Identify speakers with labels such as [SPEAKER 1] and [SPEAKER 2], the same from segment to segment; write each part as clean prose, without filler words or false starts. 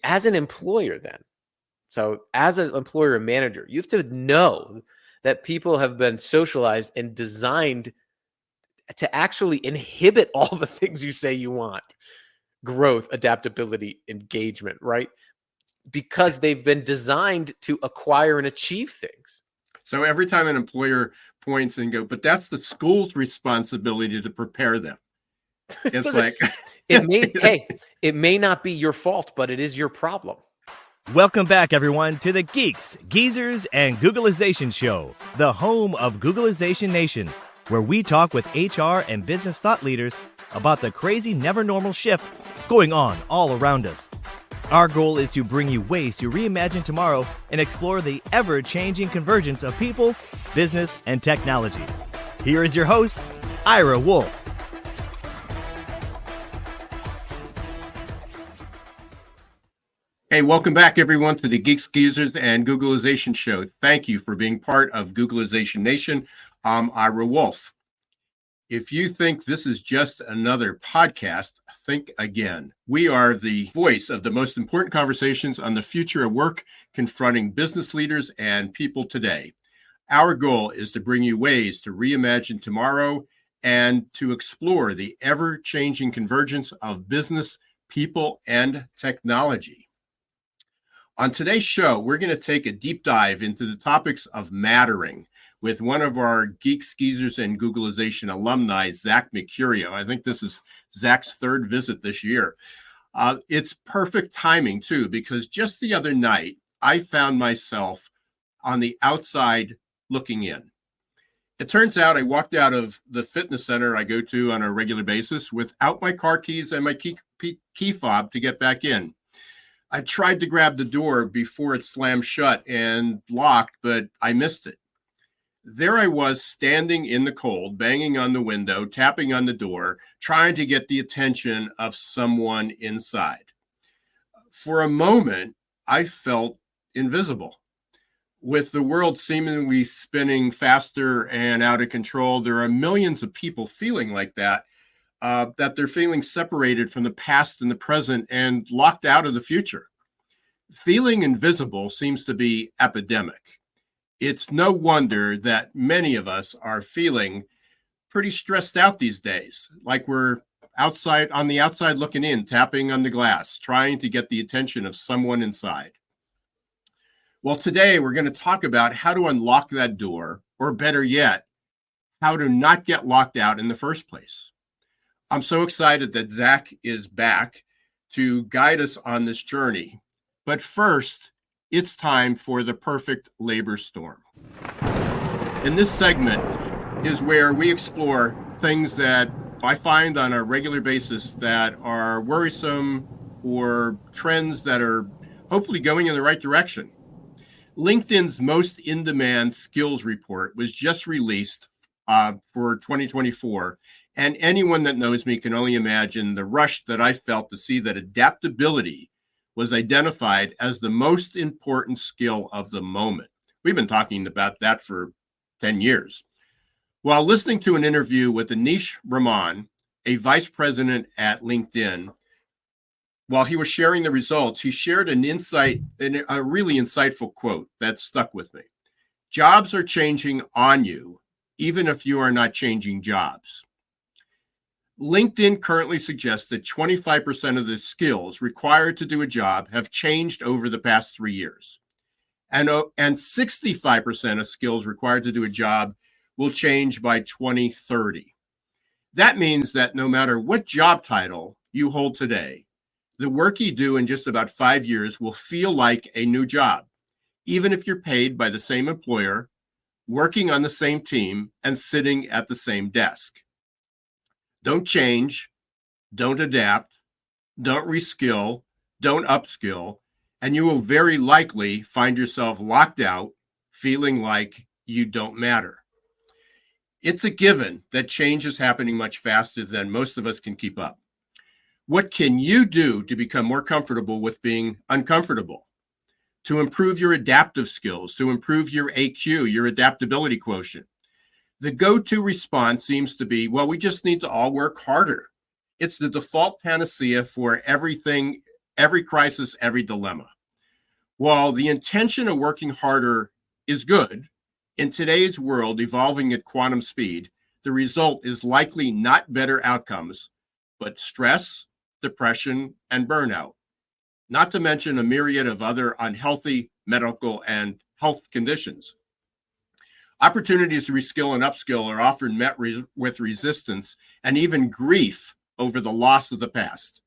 [SPEAKER 1] as an employer then, so as an employer and manager, you have to know that people have been socialized and designed to actually inhibit all the things you say you want: growth, adaptability, engagement, right? Because they've been designed to acquire and achieve things.
[SPEAKER 2] So every time an employer points and go, but that's the school's responsibility to prepare them. It's like
[SPEAKER 1] it may not be your fault, but it is your problem.
[SPEAKER 3] Welcome back, everyone, to the Geeks, Geezers, and Googleization Show, the home of Googleization Nation, where we talk with HR and business thought leaders about the crazy, never normal shift going on all around us. Our goal is to bring you ways to reimagine tomorrow and explore the ever-changing convergence of people, business, and technology. Here is your host, Ira Wolfe.
[SPEAKER 2] Hey, welcome back, everyone, to the Geeks, Geezers, and Googleization Show. Thank you for being part of Googleization Nation. I'm Ira Wolfe. If you think this is just another podcast, think again. We are the voice of the most important conversations on the future of work, confronting business leaders and people today. Our goal is to bring you ways to reimagine tomorrow and to explore the ever-changing convergence of business, people, and technology. On today's show, we're going to take a deep dive into the topics of mattering with one of our Geeks, Geezers, and Googleization alumni, Zach Mercurio. I think this is Zach's third visit this year. It's perfect timing, too, because just the other night, I found myself on the outside looking in. It turns out I walked out of the fitness center I go to on a regular basis without my car keys and my key fob to get back in. I tried to grab the door before it slammed shut and locked, but I missed it. There I was standing in the cold, banging on the window, tapping on the door, trying to get the attention of someone inside. For a moment, I felt invisible. With the world seemingly spinning faster and out of control, there are millions of people feeling like that. That they're feeling separated from the past and the present and locked out of the future. Feeling invisible seems to be epidemic. It's no wonder that many of us are feeling pretty stressed out these days, like we're outside on the outside looking in, tapping on the glass, trying to get the attention of someone inside. Well, today we're going to talk about how to unlock that door, or better yet, how to not get locked out in the first place. I'm so excited that Zach is back to guide us on this journey. But first, it's time for the perfect labor storm. And this segment is where we explore things that I find on a regular basis that are worrisome or trends that are hopefully going in the right direction. LinkedIn's most in-demand skills report was just released for 2024. And anyone that knows me can only imagine the rush that I felt to see that adaptability was identified as the most important skill of the moment. We've been talking about that for 10 years. While listening to an interview with Anish Raman, a vice president at LinkedIn, while he was sharing the results, he shared an insight, a really insightful quote that stuck with me. Jobs are changing on you, even if you are not changing jobs. LinkedIn currently suggests that 25% of the skills required to do a job have changed over the past 3 years. And 65% of skills required to do a job will change by 2030. That means that no matter what job title you hold today, the work you do in just about 5 years will feel like a new job, even if you're paid by the same employer, working on the same team, and sitting at the same desk. Don't change, don't adapt, don't reskill, don't upskill, and you will very likely find yourself locked out, feeling like you don't matter. It's a given that change is happening much faster than most of us can keep up. What can you do to become more comfortable with being uncomfortable? To improve your adaptive skills, to improve your AQ, your adaptability quotient? The go-to response seems to be, well, we just need to all work harder. It's the default panacea for everything every crisis, every dilemma. While the intention of working harder is good, in today's world evolving at quantum speed, the result is likely not better outcomes, but stress, depression, and burnout, not to mention a myriad of other unhealthy medical and health conditions. Opportunities to reskill and upskill are often met with resistance and even grief over the loss of the past.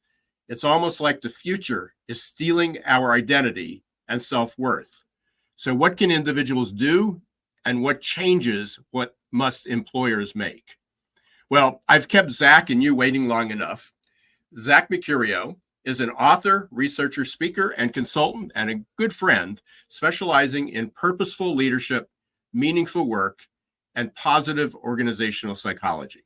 [SPEAKER 2] It's almost like the future is stealing our identity and self-worth. So what can individuals do, and what changes what must employers make? Well, I've kept Zach and you waiting long enough. Zach Mercurio is an author, researcher, speaker, and consultant, and a good friend specializing in purposeful leadership, meaningful work, and positive organizational psychology.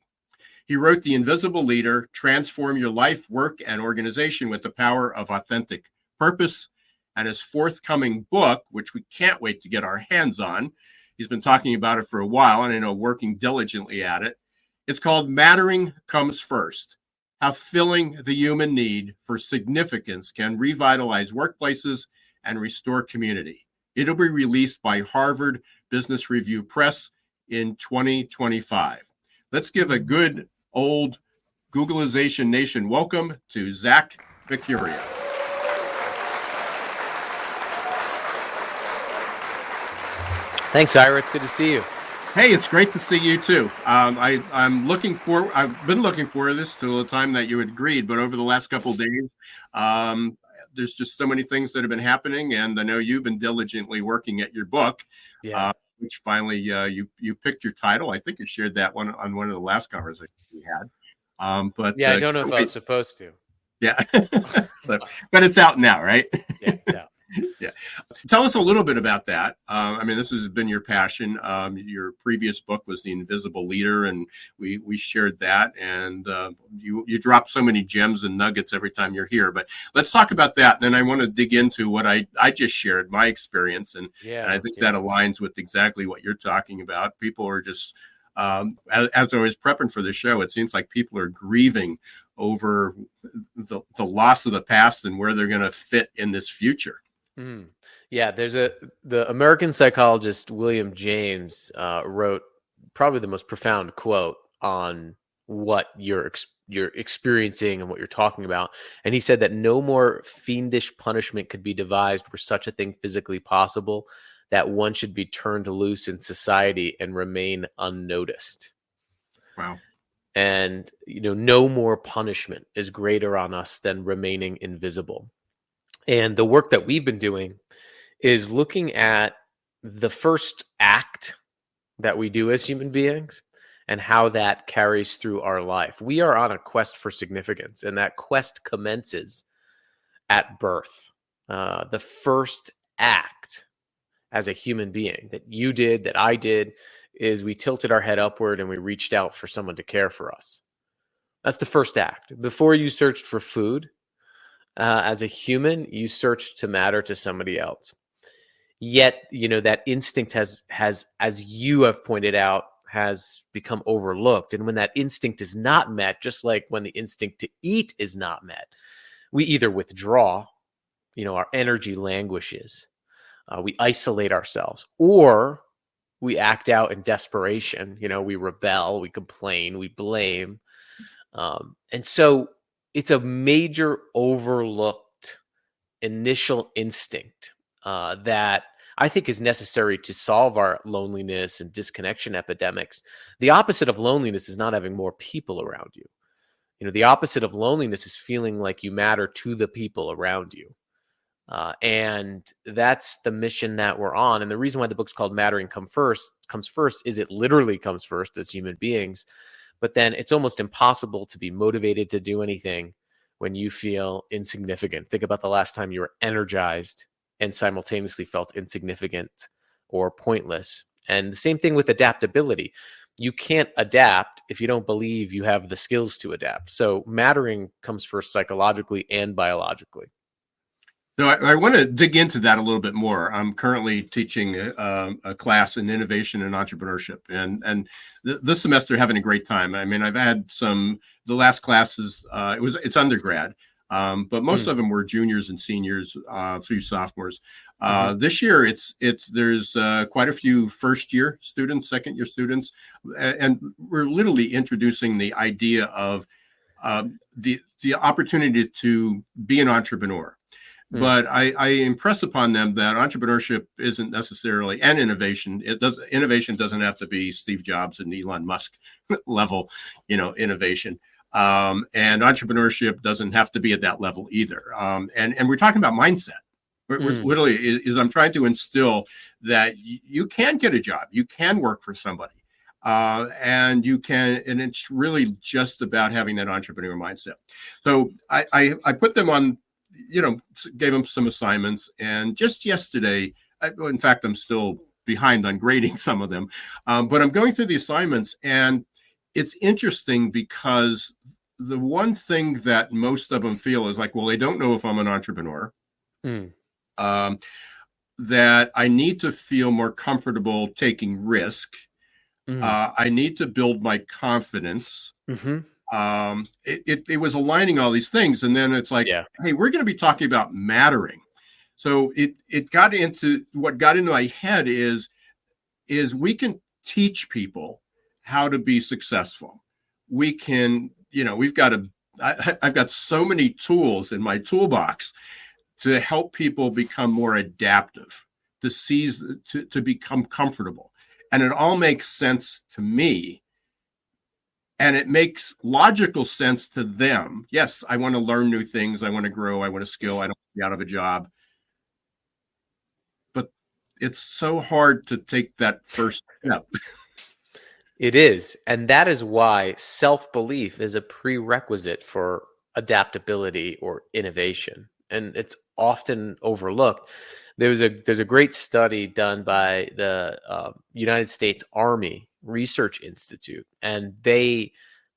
[SPEAKER 2] He wrote The Invisible Leader: Transform Your Life, Work, and Organization with the Power of Authentic Purpose, and his forthcoming book, which we can't wait to get our hands on. He's been talking about it for a while, and I know working diligently at it. It's called Mattering Comes First: How Filling the Human Need for Significance Can Revitalize Workplaces and Restore Community. It'll be released by Harvard Business Review Press in 2025. Let's give a good old Googleization Nation welcome to Zach Mercurio.
[SPEAKER 1] Thanks, Ira. It's good to see you.
[SPEAKER 2] Hey, it's great to see you too. I've been looking forward to this till the time that you had agreed, but over the last couple of days, there's just so many things that have been happening, and I know you've been diligently working at your book, which finally you picked your title. I think you shared that one on one of the last conversations we had. But
[SPEAKER 1] I don't know if I was supposed to.
[SPEAKER 2] Yeah, but it's out now, right?
[SPEAKER 1] Yeah, it's out.
[SPEAKER 2] Yeah. Tell us a little bit about that. This has been your passion. Your previous book was The Invisible Leader, and we shared that. And you drop so many gems and nuggets every time you're here. But let's talk about that. Then I want to dig into what I just shared, my experience. And I think that aligns with exactly what you're talking about. People are just, as I was prepping for the show, it seems like people are grieving over the loss of the past and where they're going to fit in this future.
[SPEAKER 1] Mm. Yeah, the American psychologist William James wrote probably the most profound quote on what you're experiencing and what you're talking about. And he said that no more fiendish punishment could be devised were such a thing physically possible, that one should be turned loose in society and remain unnoticed.
[SPEAKER 2] Wow.
[SPEAKER 1] And, no more punishment is greater on us than remaining invisible. And the work that we've been doing is looking at the first act that we do as human beings and how that carries through our life. We are on a quest for significance, and that quest commences at birth. The first act as a human being that you did, that I did, is we tilted our head upward and we reached out for someone to care for us. That's the first act. Before you searched for food, as a human, you searched to matter to somebody else. Yet, that instinct has, as you have pointed out, has become overlooked. And when that instinct is not met, just like when the instinct to eat is not met, we either withdraw, our energy languishes, we isolate ourselves, or we act out in desperation. We rebel, we complain, we blame. And so it's a major overlooked initial instinct that I think is necessary to solve our loneliness and disconnection epidemics. The opposite of loneliness is not having more people around you. The opposite of loneliness is feeling like you matter to the people around you. And that's the mission that we're on. And the reason why the book's called Mattering Comes First is it literally comes first as human beings. But then it's almost impossible to be motivated to do anything when you feel insignificant. Think about the last time you were energized and simultaneously felt insignificant or pointless. And the same thing with adaptability. You can't adapt if you don't believe you have the skills to adapt. So mattering comes first psychologically and biologically.
[SPEAKER 2] So I want to dig into that a little bit more. I'm currently teaching a class in innovation and entrepreneurship, and this semester having a great time. I've had the last classes. It's undergrad. But most of them were juniors and seniors, a few sophomores. This year, there's quite a few first-year students, second-year students, and we're literally introducing the idea of the opportunity to be an entrepreneur. But I impress upon them that entrepreneurship isn't necessarily, and innovation. Innovation doesn't have to be Steve Jobs and Elon Musk level, innovation. And entrepreneurship doesn't have to be at that level either. And we're talking about mindset. We're literally is I'm trying to instill that you can get a job, you can work for somebody, and it's really just about having that entrepreneur mindset. So I put them on, gave them some assignments, and just yesterday, in fact, I'm still behind on grading some of them, but I'm going through the assignments, and it's interesting because the one thing that most of them feel is like, well, they don't know if I'm an entrepreneur. That I need to feel more comfortable taking risk. I need to build my confidence. It was aligning all these things, and then it's like, hey, we're going to be talking about mattering. So it got into my head is we can teach people how to be successful. We can, I've got so many tools in my toolbox to help people become more adaptive, to become comfortable. And it all makes sense to me. And it makes logical sense to them. Yes, I want to learn new things. I want to grow. I want to skill. I don't want to be out of a job. But it's so hard to take that first step.
[SPEAKER 1] It is. And that is why self-belief is a prerequisite for adaptability or innovation. And it's often overlooked. There's a great study done by the United States Army Research Institute, and they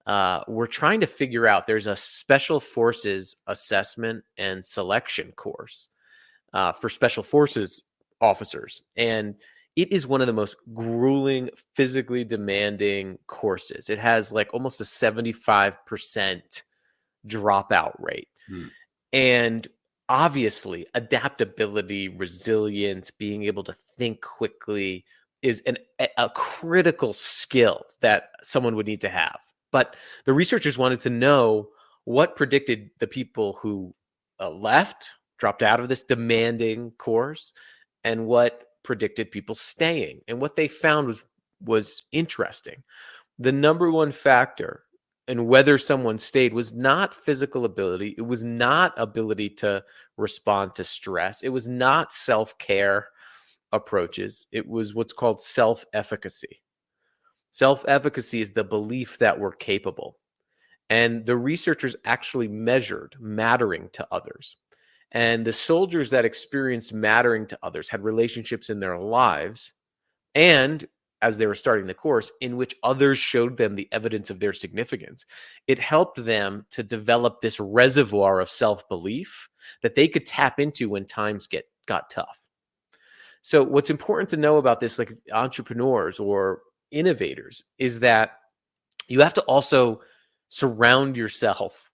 [SPEAKER 1] were trying to figure out, there's a special forces assessment and selection course for special forces officers. And it is one of the most grueling, physically demanding courses. It has like almost a 75% dropout rate. And obviously, adaptability, resilience, being able to think quickly is a critical skill that someone would need to have. But the researchers wanted to know what predicted the people who dropped out of this demanding course, and what predicted people staying. And what they found was interesting. The number one factor in whether someone stayed was not physical ability. It was not ability to respond to stress. It was not self-care approaches. It was what's called self-efficacy. Self-efficacy is the belief that we're capable. And the researchers actually measured mattering to others. And the soldiers that experienced mattering to others had relationships in their lives, and as they were starting the course, in which others showed them the evidence of their significance. It helped them to develop this reservoir of self-belief that they could tap into when times got tough. So what's important to know about this, like entrepreneurs or innovators, is that you have to also surround yourself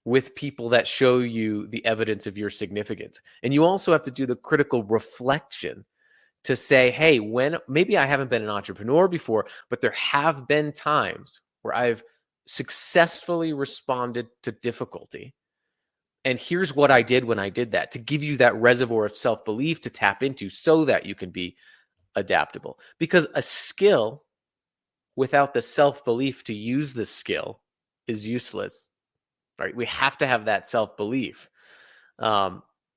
[SPEAKER 1] with people that show you the evidence of your significance. And you also have to do the critical reflection to say, hey, when maybe I haven't been an entrepreneur before, but there have been times where I've successfully responded to difficulty. And here's what I did when I did that, to give you that reservoir of self-belief to tap into so that you can be adaptable. Because a skill without the self-belief to use the skill is useless, right? We have to have that self-belief.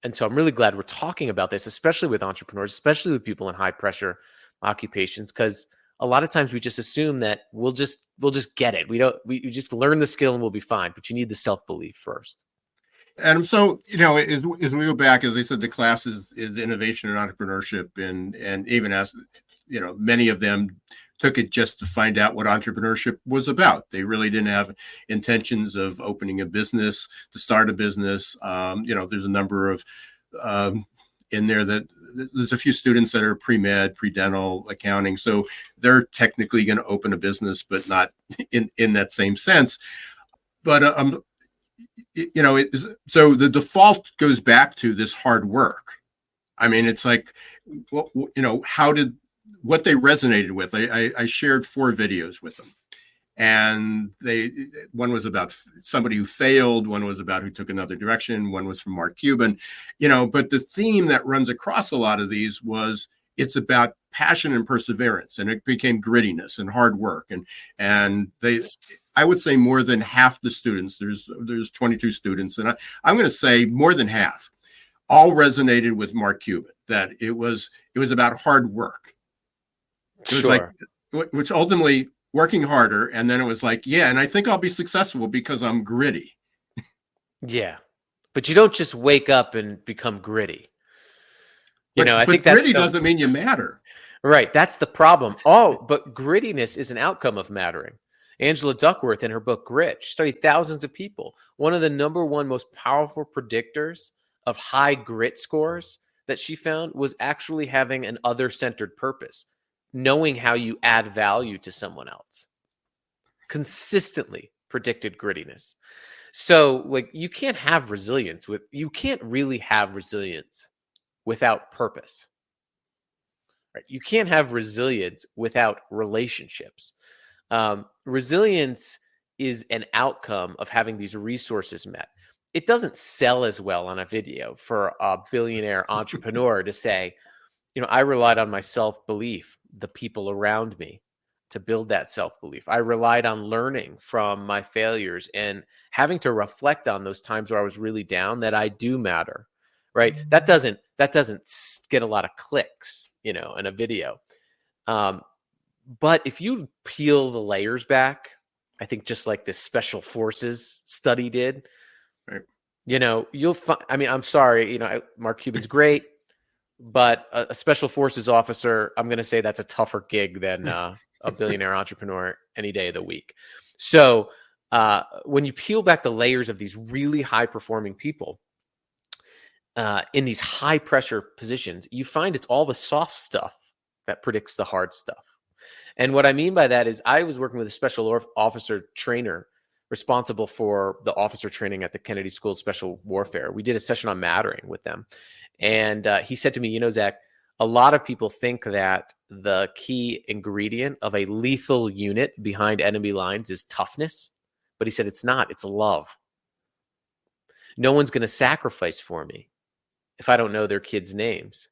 [SPEAKER 1] And so I'm really glad we're talking about this, especially with entrepreneurs, especially with people in high pressure occupations, because a lot of times we just assume that we'll just get it. We just learn the skill and we'll be fine, but you need the self-belief first.
[SPEAKER 2] And so, as we go back, as I said, the class is innovation and entrepreneurship, and even as, many of them took it just to find out what entrepreneurship was about. They really didn't have intentions of opening a business, to start a business. There's a number of in there that there's a few students that are pre-med, pre-dental, accounting. So they're technically going to open a business, but not in that same sense. But so the default goes back to this hard work. I mean, it's like, what they resonated with. I shared 4 videos with them, and one was about somebody who failed, one was about who took another direction, one was from Mark Cuban, but the theme that runs across a lot of these was it's about passion and perseverance, and it became grittiness and hard work, and I would say more than half the students, there's 22 students, and I'm going to say more than half all resonated with Mark Cuban, that it was about hard work. It was like, which ultimately working harder. And then it was like, yeah, and I think I'll be successful because I'm gritty.
[SPEAKER 1] Yeah. But you don't just wake up and become gritty. I think
[SPEAKER 2] gritty doesn't mean you matter.
[SPEAKER 1] Right. That's the problem. But grittiness is an outcome of mattering. Angela Duckworth, in her book Grit, she studied thousands of people. One of the number one most powerful predictors of high grit scores that she found was actually having an other-centered purpose, knowing how you add value to someone else. Consistently predicted grittiness. So, like, you can't really have resilience without purpose. Right? You can't have resilience without relationships. Resilience is an outcome of having these resources met. It doesn't sell as well on a video for a billionaire entrepreneur to say, I relied on my self-belief, the people around me, to build that self-belief. I relied on learning from my failures and having to reflect on those times where I was really down, that I do matter, right? That doesn't get a lot of clicks, in a video. But if you peel the layers back, I think just like this special forces study did,
[SPEAKER 2] right.
[SPEAKER 1] You'll find, I'm sorry, Mark Cuban's great, but a special forces officer, I'm going to say that's a tougher gig than a billionaire entrepreneur any day of the week. So when you peel back the layers of these really high performing people in these high pressure positions, you find it's all the soft stuff that predicts the hard stuff. And what I mean by that is I was working with a special officer trainer responsible for the officer training at the Kennedy School of Special Warfare. We did a session on mattering with them. And he said to me, Zach, a lot of people think that the key ingredient of a lethal unit behind enemy lines is toughness. But he said, it's not, it's love. No one's going to sacrifice for me if I don't know their kids' names.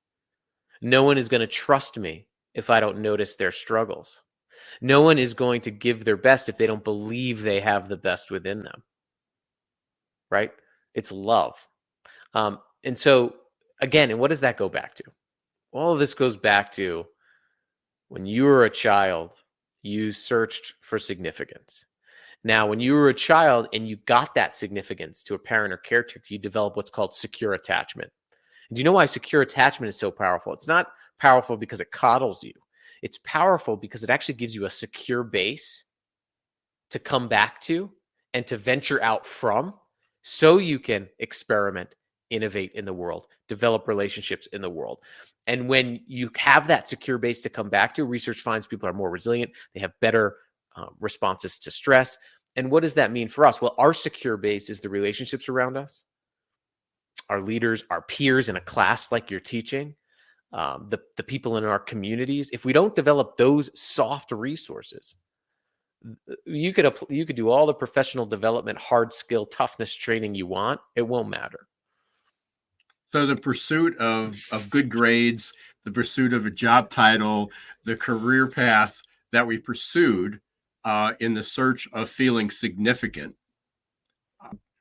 [SPEAKER 1] No one is going to trust me if I don't notice their struggles. No one is going to give their best if they don't believe they have the best within them. Right? It's love. And so, again, and what does that go back to? All of this goes back to when you were a child, you searched for significance. Now, when you were a child and you got that significance to a parent or caretaker, you develop what's called secure attachment. And do you know why secure attachment is so powerful? It's not powerful because it coddles you. It's powerful because it actually gives you a secure base to come back to and to venture out from, so you can experiment, innovate in the world, develop relationships in the world. And when you have that secure base to come back to, research finds people are more resilient. They have better responses to stress. And what does that mean for us? Well, our secure base is the relationships around us, our leaders, our peers in a class like you're teaching, the people in our communities. If we don't develop those soft resources, you could do all the professional development, hard skill, toughness training you want. It won't matter.
[SPEAKER 2] So the pursuit of good grades, the pursuit of a job title, the career path that we pursued in the search of feeling significant,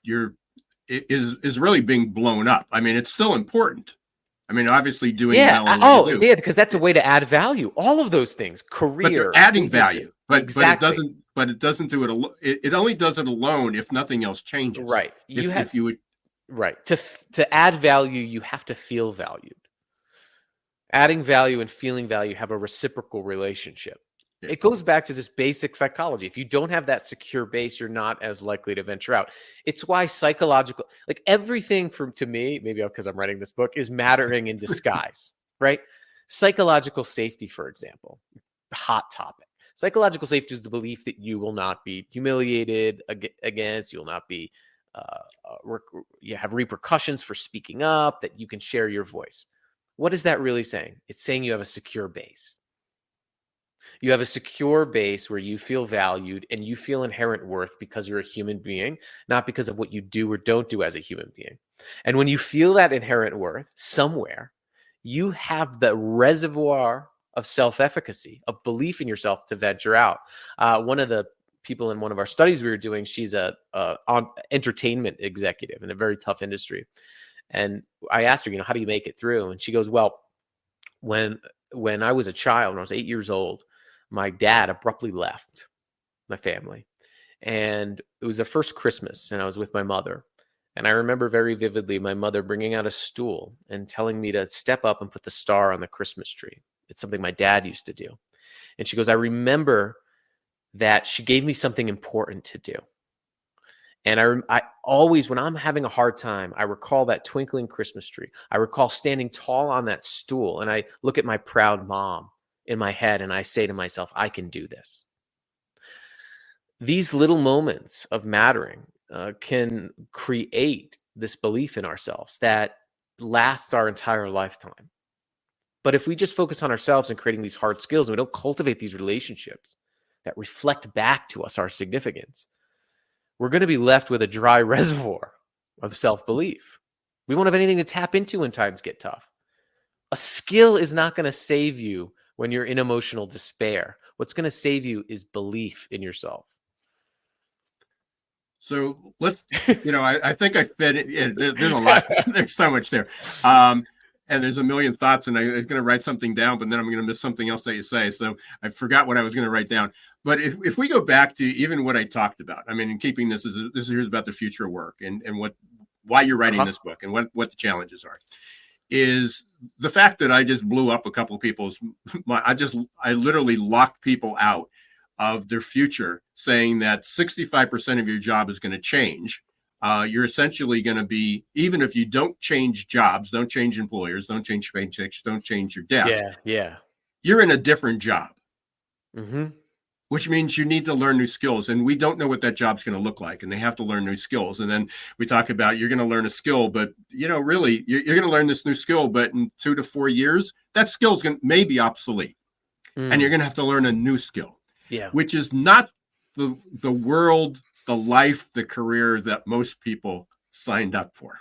[SPEAKER 2] is really being blown up. I mean, it's still important. I mean, obviously doing well.
[SPEAKER 1] Yeah, because that's a way to add value. All of those things, career,
[SPEAKER 2] but adding value, but
[SPEAKER 1] exactly.
[SPEAKER 2] but it doesn't do it alone. It only does it alone if nothing else changes.
[SPEAKER 1] Right.
[SPEAKER 2] If you would.
[SPEAKER 1] Right. To add value, you have to feel valued. Adding value and feeling value have a reciprocal relationship. Yeah. It goes back to this basic psychology. If you don't have that secure base, you're not as likely to venture out. It's why psychological, like everything to me, maybe because I'm writing this book, is mattering in disguise, right? Psychological safety, for example, hot topic. Psychological safety is the belief that you will not be humiliated against, you will not be you have repercussions for speaking up, that you can share your voice. What is that really saying? It's saying you have a secure base. You have a secure base where you feel valued and you feel inherent worth because you're a human being, not because of what you do or don't do as a human being. And when you feel that inherent worth somewhere, you have the reservoir of self-efficacy, of belief in yourself to venture out. One of the people in one of our studies we were doing, she's a entertainment executive in a very tough industry. And I asked her, how do you make it through? And she goes, well, when I was a child, when I was 8 years old, my dad abruptly left my family. And it was the first Christmas, and I was with my mother. And I remember very vividly my mother bringing out a stool and telling me to step up and put the star on the Christmas tree. It's something my dad used to do. And she goes, I remember that she gave me something important to do. And I always, when I'm having a hard time, I recall that twinkling Christmas tree. I recall standing tall on that stool, and I look at my proud mom in my head, and I say to myself, I can do this. These little moments of mattering can create this belief in ourselves that lasts our entire lifetime. But if we just focus on ourselves and creating these hard skills, and we don't cultivate these relationships that reflect back to us our significance, we're going to be left with a dry reservoir of self-belief. We won't have anything to tap into when times get tough. A skill is not going to save you when you're in emotional despair. What's going to save you is belief in yourself.
[SPEAKER 2] So let's, I think I fed it. Yeah, there's a lot. There's so much there. And there's a million thoughts, and I was going to write something down, but then I'm going to miss something else that you say. So I forgot what I was going to write down. But if we go back to even what I talked about, I mean, in keeping this is about the future of work and why you're writing this book and what the challenges are, is the fact that I just blew up a couple of people's, I literally locked people out of their future, saying that 65% of your job is going to change. You're essentially going to be, even if you don't change jobs, don't change employers, don't change paychecks, don't change your desk.
[SPEAKER 1] Yeah.
[SPEAKER 2] You're in a different job.
[SPEAKER 1] Mm-hmm.
[SPEAKER 2] Which means you need to learn new skills. And we don't know what that job's going to look like. And they have to learn new skills. And then we talk about you're going to learn a skill, but really, you're going to learn this new skill, but in 2 to 4 years, that skill's may be obsolete. And you're going to have to learn a new skill.
[SPEAKER 1] Yeah.
[SPEAKER 2] Which is not the world, the life, the career that most people signed up for.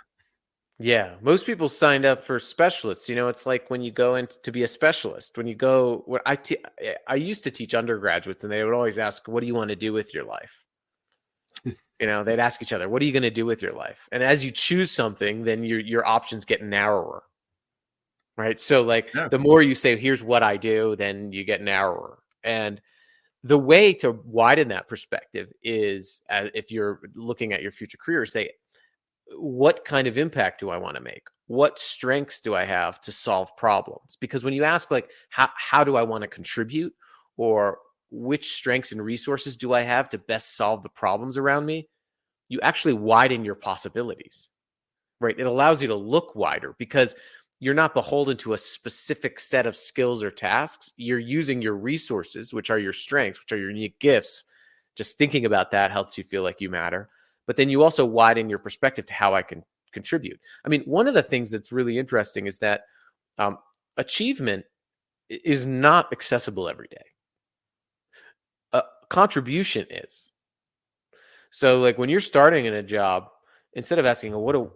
[SPEAKER 1] Yeah, most people signed up for specialists. It's like when you go in to be a specialist. When you go, I used to teach undergraduates, and they would always ask, "What do you want to do with your life?" They'd ask each other, "What are you going to do with your life?" And as you choose something, then your options get narrower, right? So, the more you say, "Here's what I do," then you get narrower. And the way to widen that perspective is, if you're looking at your future career, say, what kind of impact do I want to make? What strengths do I have to solve problems? Because when you ask, how do I want to contribute, or which strengths and resources do I have to best solve the problems around me, you actually widen your possibilities, right? It allows you to look wider because you're not beholden to a specific set of skills or tasks. You're using your resources, which are your strengths, which are your unique gifts. Just thinking about that helps you feel like you matter. But then you also widen your perspective to how I can contribute. I mean, one of the things that's really interesting is that achievement is not accessible every day. Contribution is. So, when you're starting in a job, instead of asking, what do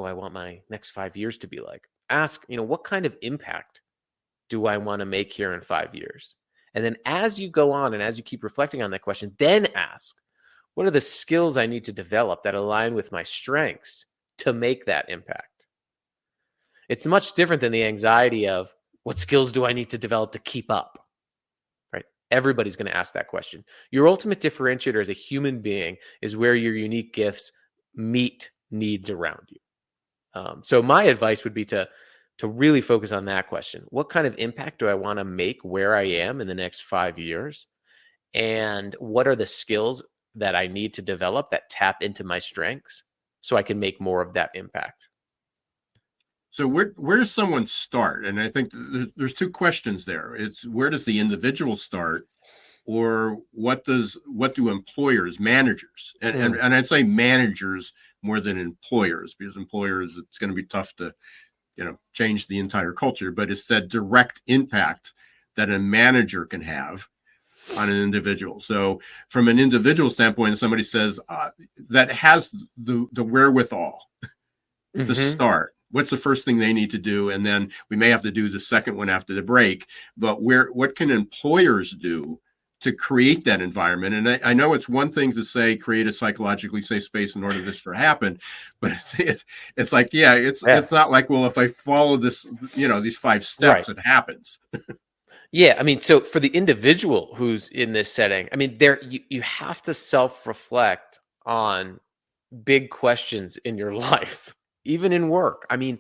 [SPEAKER 1] I want my next 5 years to be like? Ask, what kind of impact do I want to make here in 5 years? And then as you go on and as you keep reflecting on that question, then ask, what are the skills I need to develop that align with my strengths to make that impact? It's much different than the anxiety of, what skills do I need to develop to keep up? Right? Everybody's going to ask that question. Your ultimate differentiator as a human being is where your unique gifts meet needs around you. So my advice would be to really focus on that question. What kind of impact do I want to make where I am in the next 5 years? And what are the skills that I need to develop that tap into my strengths so I can make more of that impact?
[SPEAKER 2] So where does someone start? And I think there's two questions there. It's where does the individual start, or what do employers, managers, and I'd say managers more than employers, because employers, it's going to be tough to, change the entire culture, but it's that direct impact that a manager can have on an individual. So from an individual standpoint, somebody says that has the wherewithal to start, what's the first thing they need to do? And then we may have to do the second one after the break, but what can employers do to create that environment? And I know it's one thing to say, create a psychologically safe space in order for this to happen, but it's like, it's not like, well, if I follow this, these 5 steps, it happens.
[SPEAKER 1] Yeah. I mean, so for the individual who's in this setting, I mean, you have to self-reflect on big questions in your life, even in work. I mean,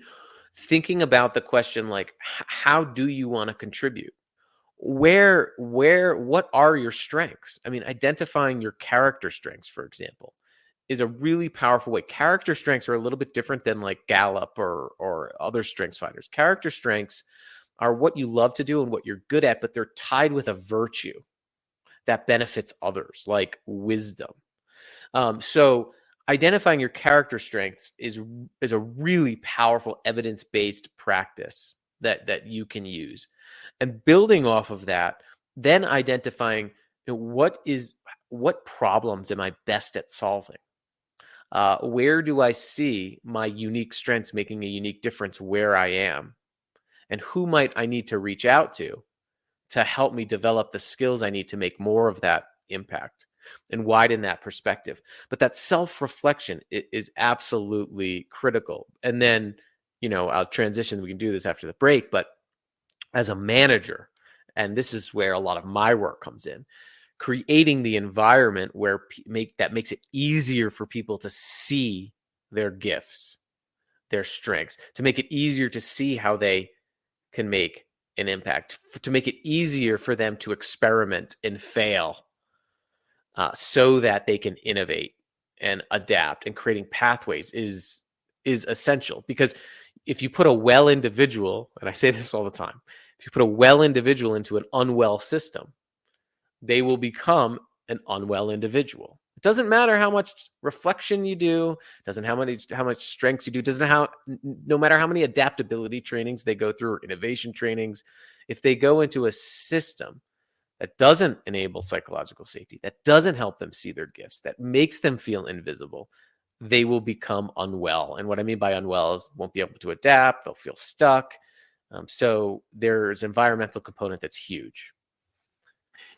[SPEAKER 1] thinking about the question, like, how do you want to contribute? What are your strengths? I mean, identifying your character strengths, for example, is a really powerful way. Character strengths are a little bit different than like Gallup or other strengths finders. Character strengths are what you love to do and what you're good at, but they're tied with a virtue that benefits others, like wisdom. So identifying your character strengths is a really powerful evidence-based practice that you can use. And building off of that, then identifying what problems am I best at solving? Where do I see my unique strengths making a unique difference where I am? And who might I need to reach out to help me develop the skills I need to make more of that impact and widen that perspective? But that self-reflection is absolutely critical. And then, I'll transition. We can do this after the break, but as a manager, and this is where a lot of my work comes in, creating the environment where that makes it easier for people to see their gifts, their strengths, to make it easier to see how they can make an impact, to make it easier for them to experiment and fail, so that they can innovate and adapt. And creating pathways is essential, because if you put a well individual, and I say this all the time, if you put a well individual into an unwell system, they will become an unwell individual. It doesn't matter how much reflection you do, doesn't how much strengths you do, no matter how many adaptability trainings they go through or innovation trainings, if they go into a system that doesn't enable psychological safety, that doesn't help them see their gifts, that makes them feel invisible, they will become unwell. And what I mean by unwell is won't be able to adapt, they'll feel stuck. So there's an environmental component that's huge.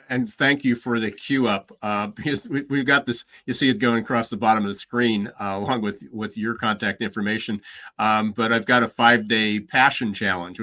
[SPEAKER 2] And thank you for the queue up. Because we've got this, you see it going across the bottom of the screen, along with your contact information. But I've got a 5-day passion challenge,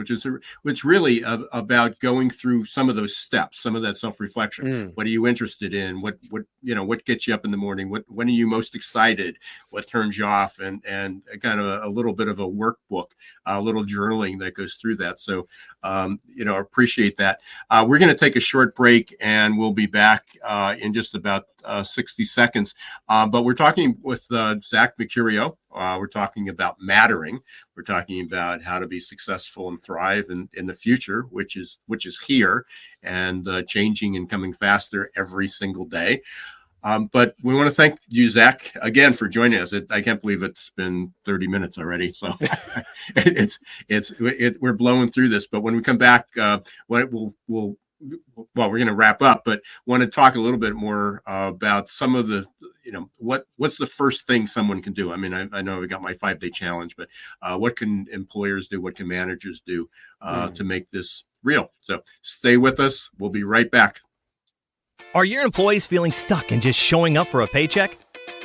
[SPEAKER 2] which really about going through some of those steps, some of that self-reflection. What are you interested in? What gets you up in the morning? When are you most excited? What turns you off? And kind of a little bit of a workbook, a little journaling that goes through that. So, appreciate that. We're going to take a short break, and we'll be back in just about 60 seconds. But we're talking with Zach Mercurio. We're talking about mattering. We're talking about how to be successful and thrive in the future, which is here and changing and coming faster every single day. But we want to thank you, Zach, again for joining us. I can't believe it's been 30 minutes already. So we're blowing through this. But when we come back, we're going to wrap up, but want to talk a little bit more about some of the, what's the first thing someone can do? I mean, I know we got my 5-day challenge, but what can employers do? What can managers do to make this real? So stay with us. We'll be right back.
[SPEAKER 3] Are your employees feeling stuck and just showing up for a paycheck?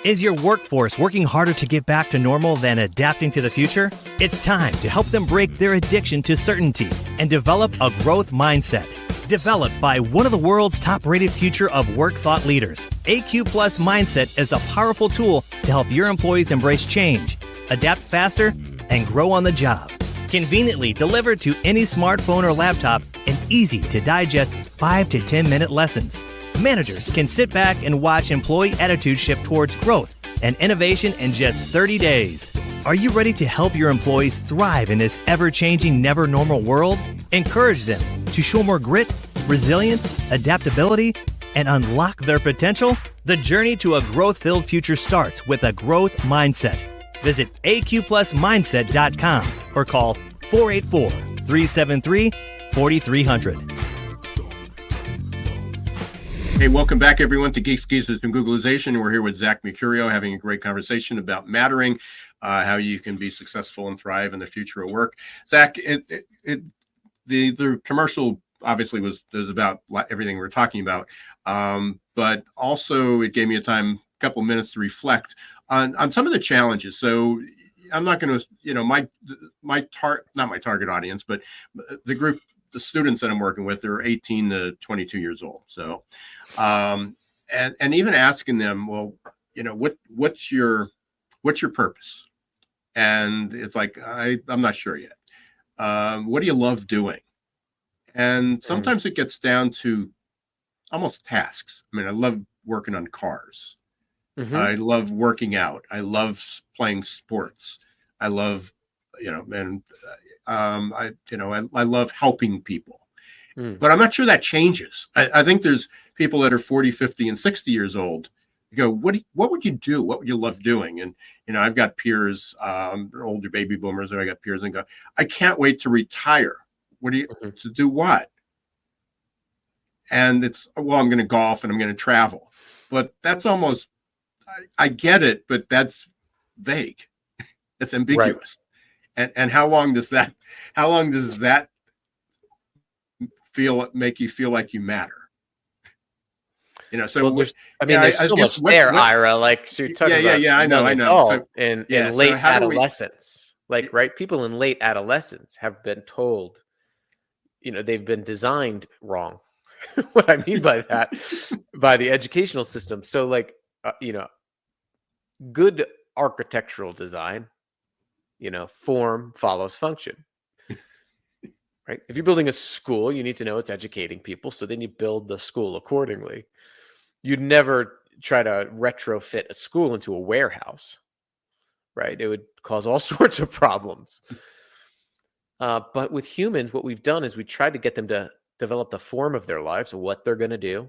[SPEAKER 3] Is your workforce working harder to get back to normal than adapting to the future? It's time to help them break their addiction to certainty and develop a growth mindset. Developed by one of the world's top-rated future of work thought leaders, AQ Plus Mindset is a powerful tool to help your employees embrace change, adapt faster, and grow on the job. Conveniently delivered to any smartphone or laptop in easy-to-digest 5 to 10-minute lessons. Managers can sit back and watch employee attitude shift towards growth and innovation in just 30 days. Are you ready to help your employees thrive in this ever-changing, never-normal world? Encourage them to show more grit, resilience, adaptability, and unlock their potential? The journey to a growth-filled future starts with a growth mindset. Visit aqplusmindset.com or call 484-373-4300.
[SPEAKER 2] Hey, welcome back, everyone, to Geeks, Geezers, and Googlization. We're here with Zach Mercurio having a great conversation about mattering, how you can be successful and thrive in the future of work. Zach, the commercial obviously was about everything we're talking about, but also it gave me a couple minutes to reflect on some of the challenges. So I'm not going to, not my target audience, but the students that I'm working with are 18 to 22 years old. So, and even asking them, well, what's your purpose? And it's like, I'm not sure yet. What do you love doing? And sometimes it gets down to almost tasks. I mean, I love working on cars. Mm-hmm. I love working out. I love playing sports. I love, I love helping people. But I'm not sure that changes. I think there's people that are 40, 50, and 60 years old. You go, what would you do? What would you love doing? And, I've got peers, older baby boomers, and I got peers and go, I can't wait to retire. To do what? And it's, well, I'm going to golf and I'm going to travel. But that's almost, I get it, but that's vague. It's ambiguous. Right. And how long does that make you feel like you matter? So
[SPEAKER 1] there's so much there, Ira. Like, so you're talking about,
[SPEAKER 2] I know.
[SPEAKER 1] So, in late adolescence, right? People in late adolescence have been told, they've been designed wrong. What I mean by that, by the educational system. So, good architectural design, form follows function. Right? If you're building a school, you need to know it's educating people. So then you build the school accordingly. You'd never try to retrofit a school into a warehouse, right? It would cause all sorts of problems. But with humans, what we've done is we tried to get them to develop the form of their lives, what they're going to do,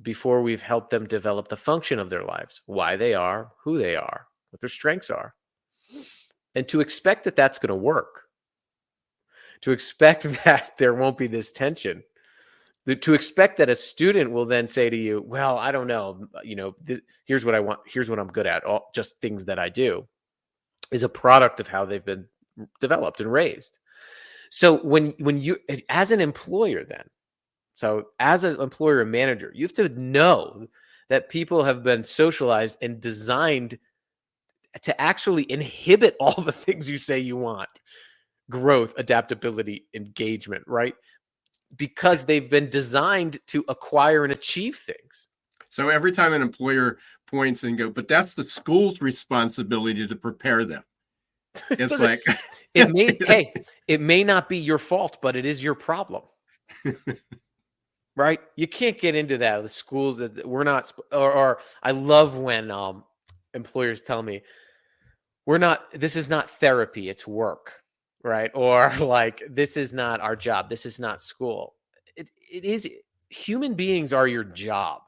[SPEAKER 1] before we've helped them develop the function of their lives, why they are, who they are, what their strengths are. And to expect that that's going to work, to expect that there won't be this tension, to expect that a student will then say to you, well, I don't know, here's what I want, here's what I'm good at, all just things that I do, is a product of how they've been developed and raised. So when you, as an employer then, so as an employer and manager, you have to know that people have been socialized and designed to actually inhibit all the things you say you want: growth, adaptability, engagement, right? Because they've been designed to acquire and achieve things.
[SPEAKER 2] So every time an employer points and go, but that's the school's responsibility to prepare them. It's like it may not be your fault, but it is your problem. Right? You can't get into that. The schools that we're not, or I love when employers tell me, this is not therapy, it's work, right? Or like, this is not our job, this is not school. It is, human beings are your job.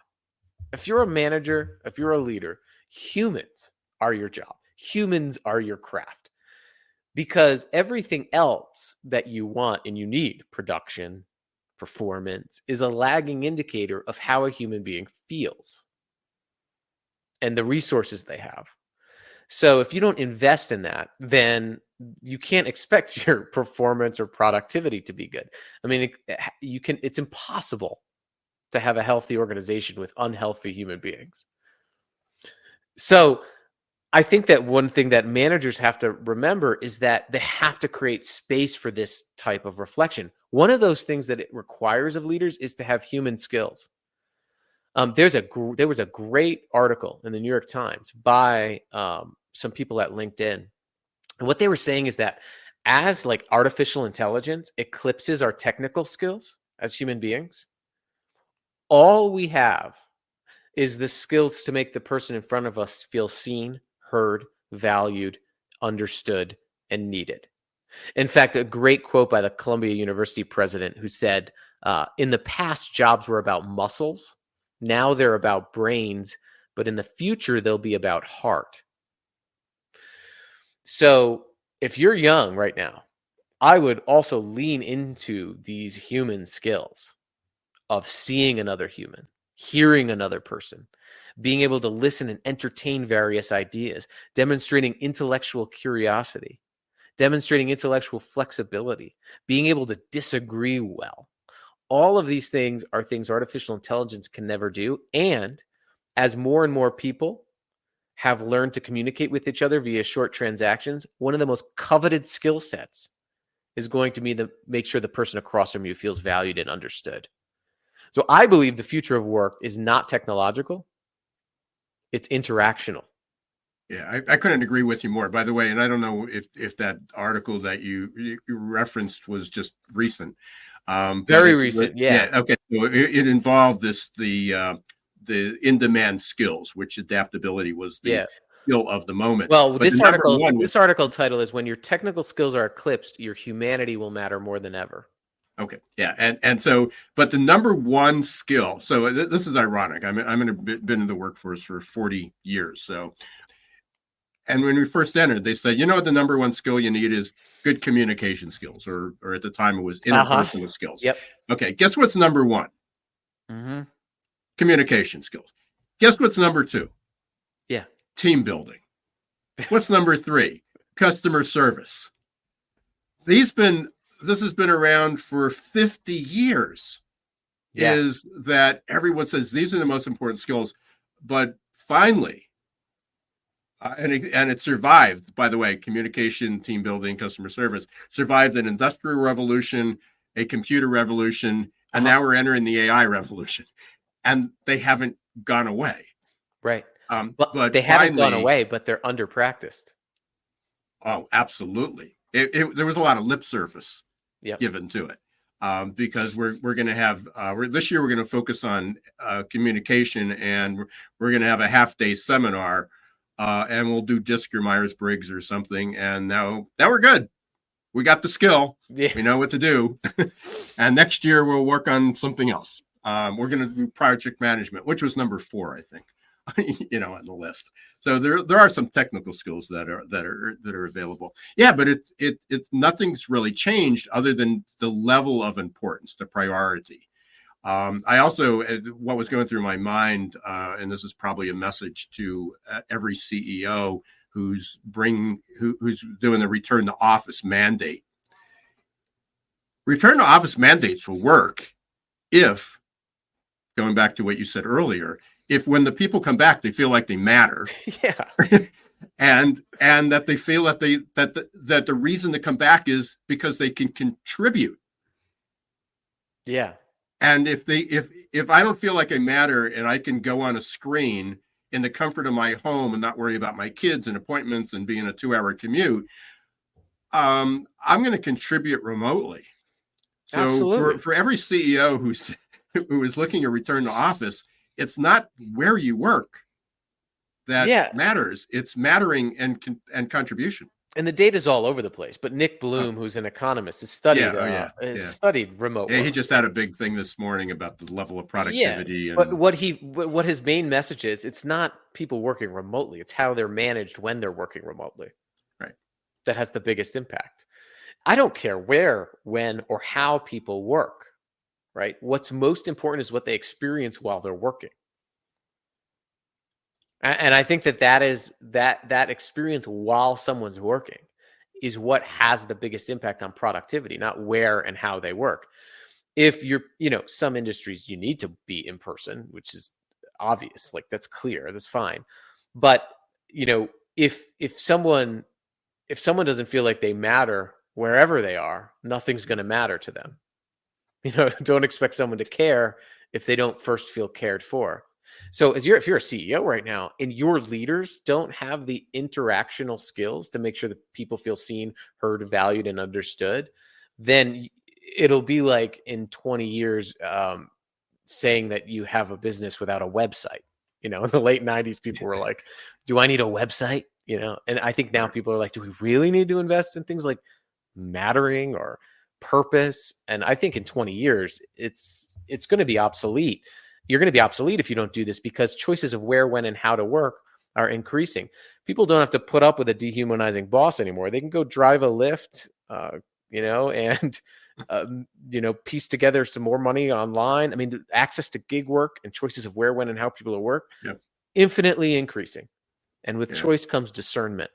[SPEAKER 2] If you're a manager, if you're a leader, humans are your job. Humans are your craft. Because everything else that you want and you need, production, performance, is a lagging indicator of how a human being feels and the resources they have. So if you don't invest in that, then you can't expect your performance or productivity to be good. I mean, it's impossible to have a healthy organization with unhealthy human beings. So I think that one thing that managers have to remember is that they have to create space for this type of reflection. One of those things that it requires of leaders is to have human skills. There was a great article in the New York Times by some people at LinkedIn. And what they were saying is that as like artificial intelligence eclipses our technical skills as human beings, all we have is the skills to make the person in front of us feel seen, heard, valued, understood, and needed. In fact, a great quote by the Columbia University president who said, in the past, jobs were about muscles.
[SPEAKER 1] Now they're about brains, but in the future, they'll be about heart. So if you're young right now, I would also lean into these human skills of seeing another human, hearing another person, being able to listen and entertain various ideas, demonstrating intellectual curiosity, demonstrating intellectual flexibility, being able to disagree well. All of these things are things artificial intelligence can never do. And as more and more people have learned to communicate with each other via short transactions, one of the most coveted skill sets is going to be to make sure the person across from you feels valued and understood. So I believe the future of work is not technological, it's interactional.
[SPEAKER 2] Yeah, I couldn't agree with you more. By the way, and I don't know if that article that you referenced was just recent.
[SPEAKER 1] Very recent, yeah.
[SPEAKER 2] Okay. So it involved the in-demand skills, which adaptability was the skill of the moment.
[SPEAKER 1] Well,
[SPEAKER 2] but
[SPEAKER 1] this article title is "When Your Technical Skills Are Eclipsed, Your Humanity Will Matter More Than Ever."
[SPEAKER 2] Okay. Yeah. And so, but the number one skill, so this is ironic. Been in the workforce for 40 years. So, and when we first entered, they said, what the number one skill you need is good communication skills, or at the time it was interpersonal skills.
[SPEAKER 1] Yep.
[SPEAKER 2] Okay. Guess what's number one?
[SPEAKER 1] Mm-hmm.
[SPEAKER 2] Communication skills. Guess what's number two?
[SPEAKER 1] Yeah.
[SPEAKER 2] Team building. What's number three? Customer service. This has been around for 50 years. Yeah. Is that everyone says these are the most important skills, but finally, and it survived, by the way, communication, team building, customer service, survived an industrial revolution, a computer revolution, and now we're entering the AI revolution. And they haven't gone away.
[SPEAKER 1] Right. But they haven't gone away, but they're under practiced.
[SPEAKER 2] Oh, absolutely. There was a lot of lip service given to it. Because we're going to have this year we're going to focus on communication, and we're going to have a half-day seminar, and we'll do DISC or Myers-Briggs or something. And now we're good. We got the skill. Yeah. We know what to do. And next year we'll work on something else. We're going to do project management, which was number 4, I think, on the list. So there are some technical skills that are available. Yeah, but it nothing's really changed other than the level of importance, the priority. I also, what was going through my mind, and this is probably a message to every CEO who's doing the return to office mandate. Return to office mandates will work if, going back to what you said earlier, if when the people come back, they feel like they matter.
[SPEAKER 1] Yeah.
[SPEAKER 2] and that they feel that that the reason to come back is because they can contribute.
[SPEAKER 1] Yeah.
[SPEAKER 2] And if I don't feel like I matter and I can go on a screen in the comfort of my home and not worry about my kids and appointments and being a 2-hour commute, I'm going to contribute remotely. So
[SPEAKER 1] absolutely.
[SPEAKER 2] for every CEO who is looking to return to office, it's not where you work that matters. It's mattering and contribution.
[SPEAKER 1] And the data's all over the place. But Nick Bloom, who's an economist, has studied studied remote work.
[SPEAKER 2] He just had a big thing this morning about the level of productivity.
[SPEAKER 1] Yeah, but what his main message is, it's not people working remotely. It's how they're managed when they're working remotely.
[SPEAKER 2] Right.
[SPEAKER 1] That has the biggest impact. I don't care where, when, or how people work. Right. What's most important is what they experience while they're working. And I think that is that experience while someone's working is what has the biggest impact on productivity, not where and how they work. If you're, some industries you need to be in person, which is obvious, like that's clear, that's fine. But, if someone doesn't feel like they matter wherever they are, nothing's going to matter to them. Don't expect someone to care if they don't first feel cared for. So if you're a CEO right now and your leaders don't have the interactional skills to make sure that people feel seen, heard, valued, and understood, then it'll be like in 20 years saying that you have a business without a website. In the late 90s, people were like, do I need a website? And I think now people are like, do we really need to invest in things like mattering or purpose? And I think in 20 years, it's going to be obsolete. you're going to be obsolete if you don't do this, because choices of where, when, and how to work are increasing. People don't have to put up with a dehumanizing boss anymore. They can go drive a Lyft, and piece together some more money online. I mean, access to gig work and choices of where, when, and how people work, infinitely increasing. And with choice comes discernment.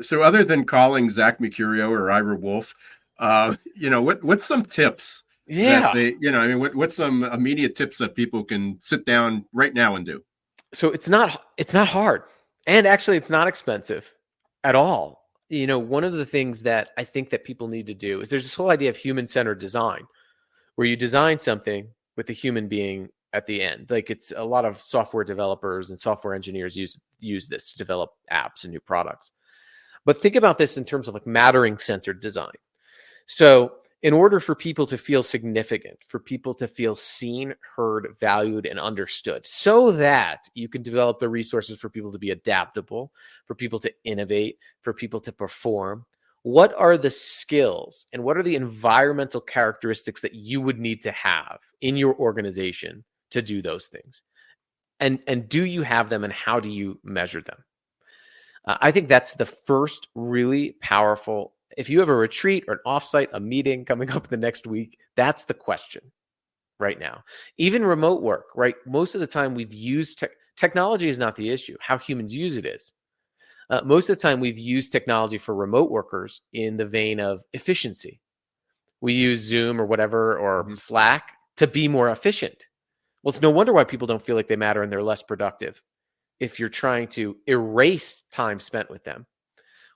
[SPEAKER 2] So other than calling Zach Mercurio or Ira Wolfe, what's some tips that they, what's some immediate tips that people can sit down right now and do?
[SPEAKER 1] So it's not hard. And actually, it's not expensive at all. One of the things that I think that people need to do is there's this whole idea of human-centered design, where you design something with the human being at the end. Like, it's a lot of software developers and software engineers use this to develop apps and new products. But think about this in terms of like mattering-centered design. So in order for people to feel significant, for people to feel seen, heard, valued, and understood, so that you can develop the resources for people to be adaptable, for people to innovate, for people to perform, what are the skills and what are the environmental characteristics that you would need to have in your organization to do those things? And do you have them, and how do you measure them? I think that's the first really powerful. If you have a retreat or an offsite, a meeting coming up the next week, that's the question right now. Even remote work, right? Most of the time we've used technology is not the issue. How humans use it is. Most of the time we've used technology for remote workers in the vein of efficiency. We use Zoom or whatever, or Slack, to be more efficient. Well, it's no wonder why people don't feel like they matter and they're less productive if you're trying to erase time spent with them.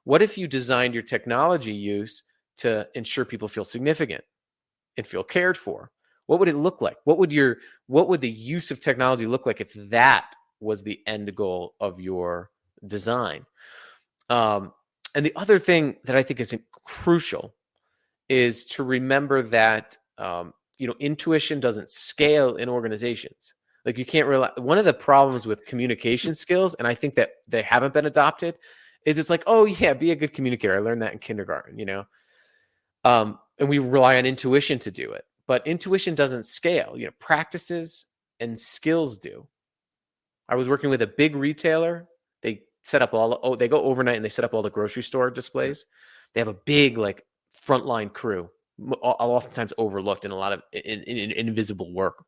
[SPEAKER 1] What if you designed your technology use to ensure people feel significant and feel cared for? What would it look like? What would the use of technology look like if that was the end goal of your design? And the other thing that I think is crucial is to remember that intuition doesn't scale in organizations. Like, you can't rely. One of the problems with communication skills, and I think that they haven't been adopted, is it's like, oh yeah, be a good communicator. I learned that in kindergarten, and we rely on intuition to do it. But intuition doesn't scale. Practices and skills do. I was working with a big retailer. They set up they go overnight and they set up all the grocery store displays. They have a big frontline crew, oftentimes overlooked in a lot of invisible work.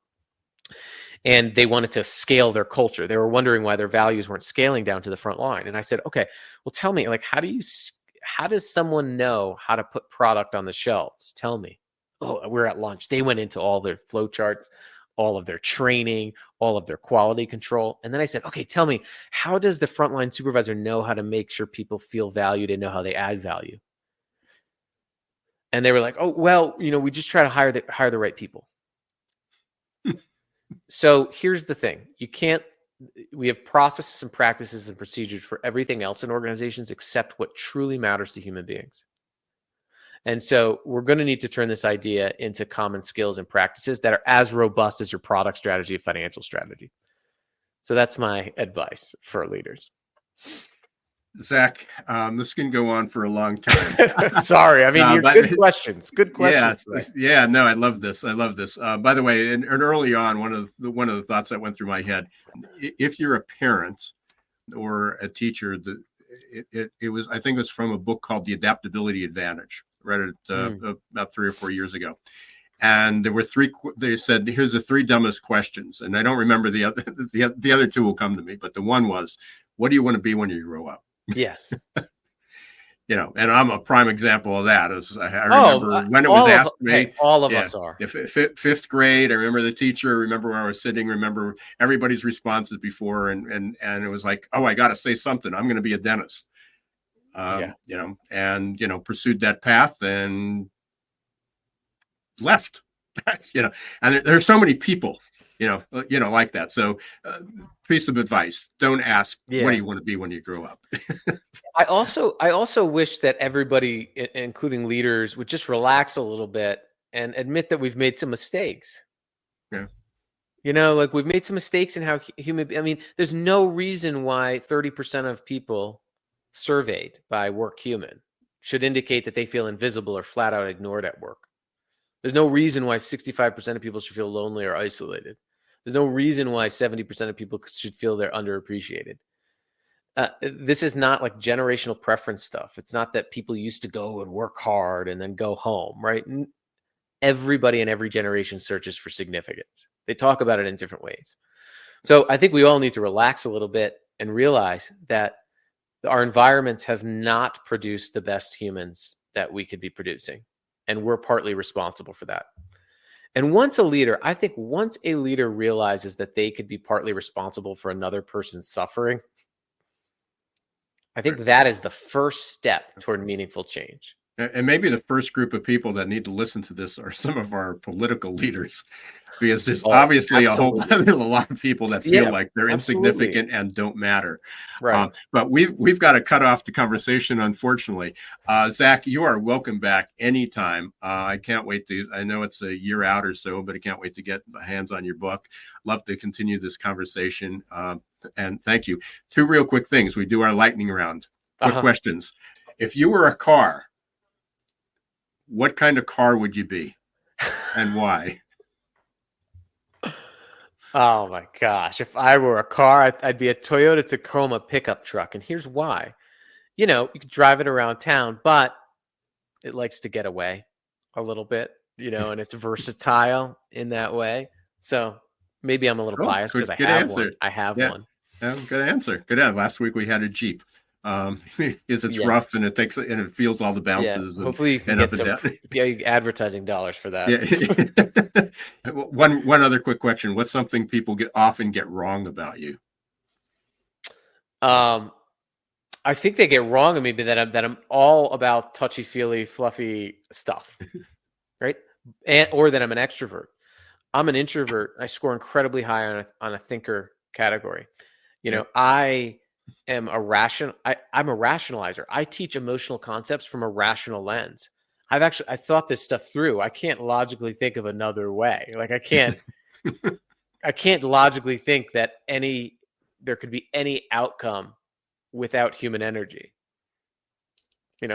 [SPEAKER 1] And they wanted to scale their culture. They were wondering why their values weren't scaling down to the front line. And I said, okay, well, tell me, how does someone know how to put product on the shelves? Tell me. Oh, we're at lunch. They went into all their flow charts, all of their training, all of their quality control. And then I said, okay, tell me, how does the frontline supervisor know how to make sure people feel valued and know how they add value? And they were like, oh, well, we just try to hire the right people. So here's the thing. We have processes and practices and procedures for everything else in organizations except what truly matters to human beings. And so we're going to need to turn this idea into common skills and practices that are as robust as your product strategy and financial strategy. So that's my advice for leaders.
[SPEAKER 2] Zach, this can go on for a long time.
[SPEAKER 1] Sorry. I mean, good questions. Good questions.
[SPEAKER 2] Yeah. No, I love this. By the way, and early on, one of the thoughts that went through my head, if you're a parent or a teacher, it was, I think it was from a book called The Adaptability Advantage. Read it about 3 or 4 years ago. And there were they said, here's the 3 dumbest questions. And I don't remember the other 2 will come to me, but the one was, what do you want to be when you grow up?
[SPEAKER 1] Yes.
[SPEAKER 2] And I'm a prime example of that. I remember when it was asked to me.
[SPEAKER 1] All of us are.
[SPEAKER 2] Fifth grade, I remember the teacher, remember where I was sitting, remember everybody's responses before. And it was like, oh, I got to say something. I'm going to be a dentist. Pursued that path and left, and there's so many people, like that. So piece of advice, don't ask, what do you want to be when you grow up?
[SPEAKER 1] I also wish that everybody, including leaders, would just relax a little bit and admit that we've made some mistakes.
[SPEAKER 2] Yeah.
[SPEAKER 1] We've made some mistakes in how there's no reason why 30% of people surveyed by Work Human should indicate that they feel invisible or flat out ignored at work. There's no reason why 65% of people should feel lonely or isolated. There's no reason why 70% of people should feel they're underappreciated. This is not like generational preference stuff. It's not that people used to go and work hard and then go home, right? Everybody in every generation searches for significance. They talk about it in different ways. So I think we all need to relax a little bit and realize that our environments have not produced the best humans that we could be producing. And we're partly responsible for that. And once a leader realizes that they could be partly responsible for another person's suffering, I think that is the first step toward meaningful change.
[SPEAKER 2] And maybe the first group of people that need to listen to this are some of our political leaders, because there's obviously a lot of people that feel like they're insignificant and don't matter.
[SPEAKER 1] Right.
[SPEAKER 2] But we've got to cut off the conversation, unfortunately. Zach, you are welcome back anytime. I can't wait I know it's a year out or so, but I can't wait to get my hands on your book. Love to continue this conversation. And thank you. 2 real quick things. We do our lightning round. Quick questions. If you were a car, what kind of car would you be and why?
[SPEAKER 1] Oh my gosh. If I were a car, I'd be a Toyota Tacoma pickup truck. And here's why. You could drive it around town, but it likes to get away a little bit, and it's versatile in that way. So maybe I'm a little biased because I have one. I have one.
[SPEAKER 2] Yeah, good answer. Good answer. Last week we had a Jeep. It's rough and it feels all the bounces.
[SPEAKER 1] Yeah. Hopefully you can get some advertising dollars for that.
[SPEAKER 2] Yeah. One other quick question. What's something people often get wrong about you?
[SPEAKER 1] I think they get wrong on me that I'm all about touchy-feely, fluffy stuff, right? Or that I'm an extrovert. I'm an introvert. I score incredibly high on a thinker category. I am I'm a rationalizer. I teach emotional concepts from a rational lens. I thought this stuff through. I can't logically think of another way. Like I can't logically think that there could be any outcome without human energy.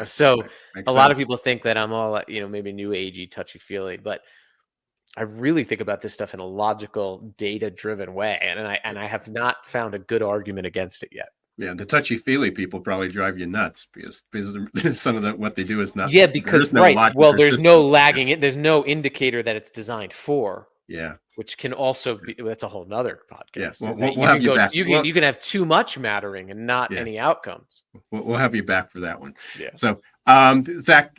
[SPEAKER 1] So a lot of people think that I'm all, maybe new agey, touchy feely, but I really think about this stuff in a logical, data-driven way, and I have not found a good argument against it yet.
[SPEAKER 2] Yeah, the touchy-feely people probably drive you nuts because some of what they do is not.
[SPEAKER 1] Yeah, because there's no lagging. There's no indicator that it's designed for.
[SPEAKER 2] Yeah,
[SPEAKER 1] which can also be. That's a whole nother podcast.
[SPEAKER 2] Yeah, we'll have you back.
[SPEAKER 1] You can have too much mattering and not any outcomes.
[SPEAKER 2] We'll have you back for that one.
[SPEAKER 1] Yeah.
[SPEAKER 2] So, Zach,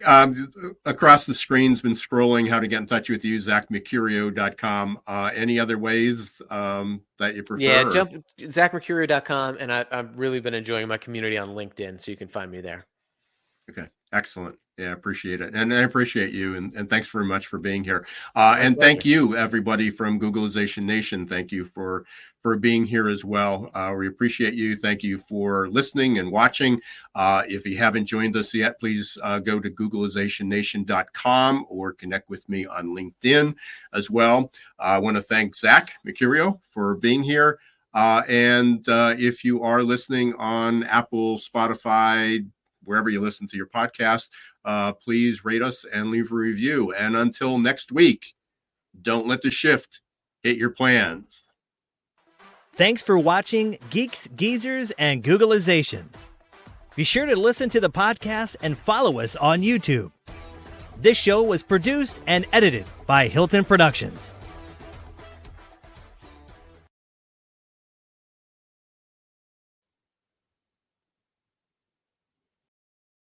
[SPEAKER 2] across the screen's been scrolling how to get in touch with you, ZachMercurio.com. Any other ways that you prefer?
[SPEAKER 1] Yeah, jump ZachMercurio.com, and I've really been enjoying my community on LinkedIn, so you can find me there.
[SPEAKER 2] Okay, excellent. Yeah, I appreciate it. And I appreciate you. And thanks very much for being here. And thank you, everybody from Googleization Nation. Thank you for being here as well. We appreciate you. Thank you for listening and watching. If you haven't joined us yet, please go to GoogleizationNation.com or connect with me on LinkedIn as well. I want to thank Zach Mercurio for being here. And if you are listening on Apple, Spotify, wherever you listen to your podcast, please rate us and leave a review. And until next week, don't let the shift hit your plans.
[SPEAKER 3] Thanks for watching Geeks, Geezers, and Googleization. Be sure to listen to the podcast and follow us on YouTube. This show was produced and edited by Hilton Productions.